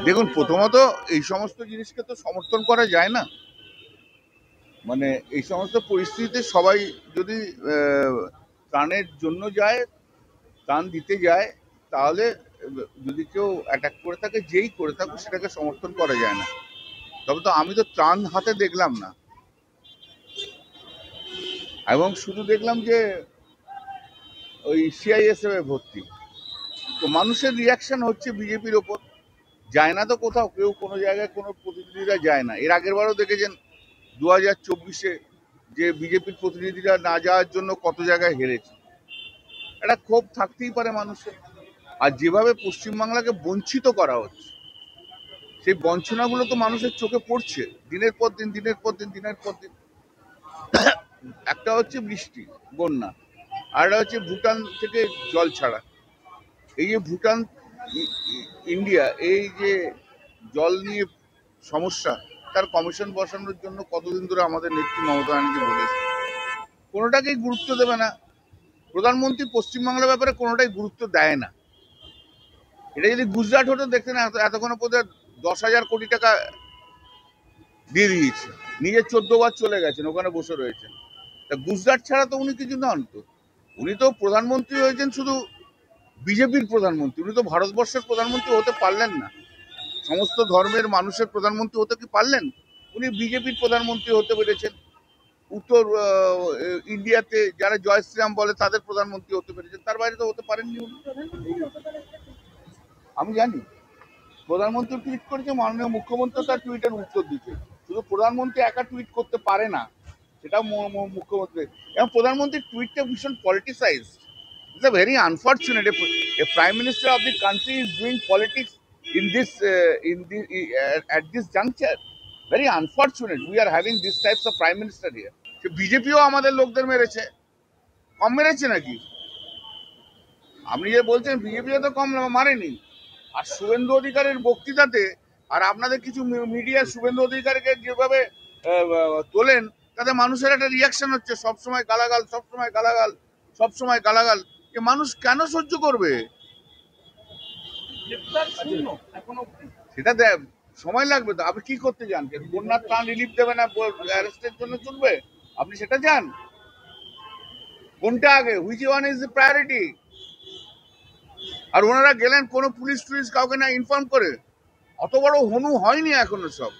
দেখুন, প্রথমত এই সমস্ত জিনিসকে তো সমর্থন করা যায় না। মানে এই সমস্ত পরিস্থিতিতে সবাই যদি ত্রাণের জন্য যায়, ত্রাণ দিতে যায়, তাহলে যদি কেউ অ্যাটাক করে থাকে, যেই করে থাকুক, সেটাকে সমর্থন করা যায় না। তবে তো আমি তো ত্রাণ হাতে দেখলাম না, এবং শুধু দেখলাম যে ওই সিআইএসএফ এ ভর্তি। তো মানুষের রিয়াকশন হচ্ছে বিজেপির ওপর। যায় না তো কোথাও, কেউ কোনো জায়গায় কোনো প্রতিনিধিরা যায় না। এর আগের বারও দেখেছেন 2024-এ যে বিজেপির প্রতিনিধিরা না যাওয়ার জন্য কত জায়গায় হেরেছে। একটা ক্ষোভ থাকতেই পারে মানুষের। আর যেভাবে পশ্চিমবাংলাকে বঞ্চিত করা হচ্ছে, সেই বঞ্চনাগুলো তো মানুষের চোখে পড়ছে দিনের পর দিন, দিনের পর দিন, দিনের পর দিন। একটা হচ্ছে বৃষ্টি, বন্যা, আর একটা হচ্ছে ভুটান থেকে জল ছাড়া। এই যে ভুটান ইন্ডিয়া এই যে জল নিয়ে সমস্যা, তার কমিশন বসানোর জন্য কতদিন ধরে আমাদের নেত্রী মমতা ব্যানার্জি বলেছে, কোনোটাকেই গুরুত্ব দেবে না। প্রধানমন্ত্রী পশ্চিমবাংলার ব্যাপারে কোনোটাই গুরুত্ব দেয় না। এটা যদি গুজরাট হতো, দেখতেন এতক্ষণ পর্যন্ত 10,000 কোটি টাকা দিয়ে দিয়েছে, নিজে 14 বার চলে গেছেন, ওখানে বসে রয়েছেন। তা গুজরাট ছাড়া তো উনি কিছু নন। তো উনি তো প্রধানমন্ত্রী হয়েছেন শুধু বিজেপির প্রধানমন্ত্রী, উনি তো ভারতবর্ষের প্রধানমন্ত্রী হতে পারলেন না। সমস্ত ধর্মের মানুষের প্রধানমন্ত্রী হতে কি পারলেন? উনি বিজেপির প্রধানমন্ত্রী হতে পেরেছেন। উত্তর ইন্ডিয়াতে যারা জয় শ্রীরাম বলে তাদের প্রধানমন্ত্রী হতে পেরেছেন, তার বাইরে তো হতে পারেননি উনি। আমি জানি প্রধানমন্ত্রী টুইট করেছে, মাননীয় মুখ্যমন্ত্রী তার টুইটের উত্তর দিচ্ছে। শুধু প্রধানমন্ত্রী একা টুইট করতে পারে না, সেটা মুখ্যমন্ত্রী। এবং প্রধানমন্ত্রীর টুইটটা ভীষণ politicise. It's a very unfortunate A prime minister of the country is doing politics in this at this juncture. Very unfortunate we are having this types of prime minister here. সে বিজেপিও আমাদের লোকদের মেরেছে, কম মেরেছে নাকি? আপনি যে বলছেন বিজেপিও তো কম মারেনি। আর শুভেন্দু অধিকারীর বক্তৃতাতে, আর আপনাদের কিছু মিডিয়া শুভেন্দু অধিকারীকে যেভাবে তোলেন, তাতে মানুষের একটা রিয়াকশন হচ্ছে সবসময় গালাগাল, সবসময় গালাগাল, সবসময় গালাগাল। যে মানুষ কেন সহ্য করবে? সেটা সময় লাগবে তো। আপনি কি করতে চান? বন্যার ত্রাণ রিলিফ দেবে না, অ্যারেস্টের জন্য চলবে? আপনি সেটা চান? কোনটা আগে? Which one is the priority? আর ওনারা গেলেন কোনো পুলিশ টুলিশ কাউকে না ইনফর্ম করে। অত বড় হনু হয়নি এখনো সব।